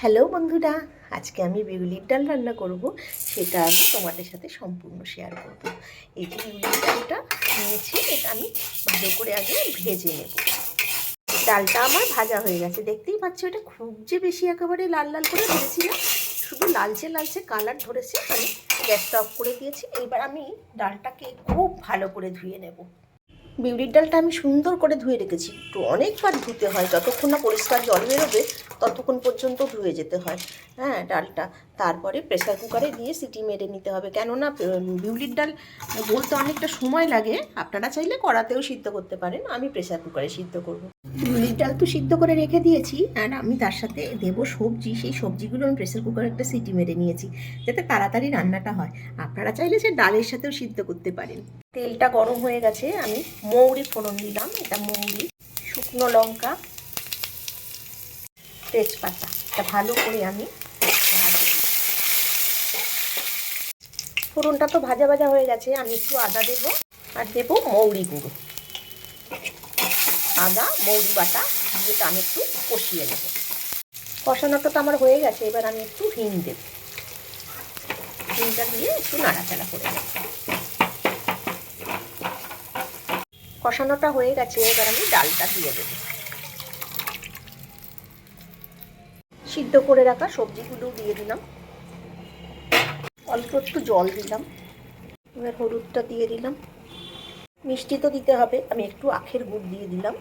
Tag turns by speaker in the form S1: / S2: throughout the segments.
S1: Hello বন্ধুরা, আজকে আমি বিউলির ডাল রান্না করব, সেটা আমি তোমাদের সাথে সম্পূর্ণ শেয়ার করব। এই যে বিউলির ডালটা নিয়েছি, এটা আমি ভালো করে আগে ভেজে নেব। ডালটা আমার ভাজা হয়ে গেছে, দেখতেই পাচ্ছ। এটা খুব যে বেশি একেবারে লাল লাল করে ভেজেছি না, শুধু লালচে লালচে কালার ধরেছে। আমি গ্যাসটা অফ করে দিয়েছি। এইবার আমি ডালটাকে খুব ভালো করে ধুয়ে নেব। বিউলির ডালটা আমি সুন্দর করে ধুয়ে রেখেছি। একটু অনেকবার ধুতে হয়, যতক্ষণ না পরিষ্কার জল বেরোবে ততক্ষণ পর্যন্ত ধুয়ে যেতে হয়। হ্যাঁ, ডালটা তারপরে প্রেসার কুকারে দিয়ে সিটি মেরে নিতে হবে, কেননা বিউলির ডাল বলতে অনেকটা সময় লাগে। আপনারা চাইলে কড়াতেও সিদ্ধ করতে পারেন, আমি প্রেসার কুকারে সিদ্ধ করব। বিউলির ডাল তো সিদ্ধ করে রেখে দিয়েছি, আর আমি তার সাথে দেবো সবজি। সেই সবজিগুলো আমি প্রেসার কুকারে একটা সিটি মেরে নিয়েছি, যাতে তাড়াতাড়ি রান্নাটা হয়। আপনারা চাইলে সে ডালের সাথেও সিদ্ধ করতে পারেন। তেলটা গরম হয়ে গেছে, আমি মৌরি ফোড়ন দিলাম। এটা মৌরি, শুকনো লঙ্কা, তেজপাতা। এটা ভালো করে আমি ফোড়নটা তো ভাজা ভাজা হয়ে গেছে। আমি একটু আদা দেবো, আর দেবো মৌরি গুঁড়ো। আদা মৌরি বাটা দিয়ে আমি একটু কষিয়ে নেব। কষানোটা তো আমার হয়ে গেছে। এবার আমি একটু হিং দেব। হিংটা দিয়ে একটু নাড়াচাড়া করে নেব। কষানোটা হয়ে গেছে, এবার আমি ডালটা দিয়ে দেবো। সিদ্ধ করে রাখা সবজিগুলো দিয়ে দিলাম। অল্প একটু জল দিলাম। এবার হলুদটা দিয়ে দিলাম। মিষ্টি তো দিতে হবে, আমি একটু আখের গুড় দিয়ে দিলাম।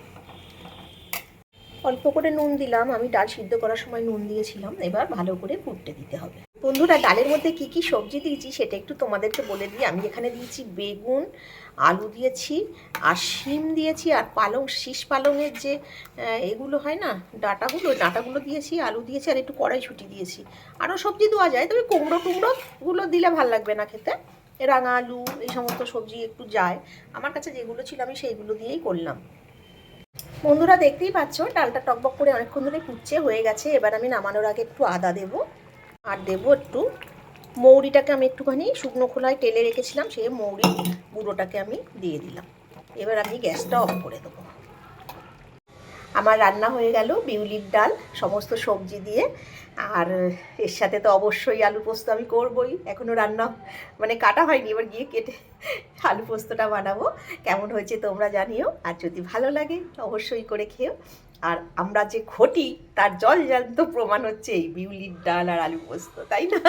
S1: অল্প করে নুন দিলাম, আমি ডাল সিদ্ধ করার সময় নুন দিয়েছিলাম। এবার ভালো করে ফুটতে দিতে হবে। বন্ধুরা, ডালের মধ্যে কি কি সবজি দিয়েছি সেটা একটু তোমাদেরকে বলে দিই। আমি এখানে দিয়েছি বেগুন, আলু দিয়েছি, আর শিম দিয়েছি, আর পালং, শীষ পালংয়ের যে এগুলো হয় না, ডাঁটাগুলো দিয়েছি, আলু দিয়েছি, আর একটু কড়াইশুঁটি দিয়েছি। আরও সবজি দেওয়া যায়, তবে কুমড়োগুলো দিলে ভাল লাগবে না খেতে। রাঙা আলু, এই সমস্ত সবজি একটু যায়। আমার কাছে যেগুলো ছিল আমি সেইগুলো দিয়েই করলাম। বন্ধুরা, দেখতেই পাচ্ছ ডালটা টকবক করে অনেকক্ষণ ধরে ফুটছে, হয়ে গেছে। এবার আমি নামানোর আগে একটু আদা দেবো, আর দেবো একটু মৌরিটাকে আমি একটুখানি শুকনো খোলায় টেলে রেখেছিলাম, সেই মৌরি গুঁড়োটাকে আমি দিয়ে দিলাম। এবার আমি গ্যাসটা অফ করে দেবো। আমার রান্না হয়ে গেল বিউলির ডাল সমস্ত সবজি দিয়ে। আর এর সাথে তো অবশ্যই আলু পোস্ত আমি করবই। এখনও রান্না কাটা হয়নি, এবার গিয়ে কেটে আলু পোস্তটা বানাবো। কেমন হয়েছে তোমরা জানিও, আর যদি ভালো লাগে অবশ্যই করে খেও। আর আমরা যে ঘটি তার জলজান্ত প্রমাণ হচ্ছে এই বিউলির ডাল আর আলু পোস্ত, তাই না?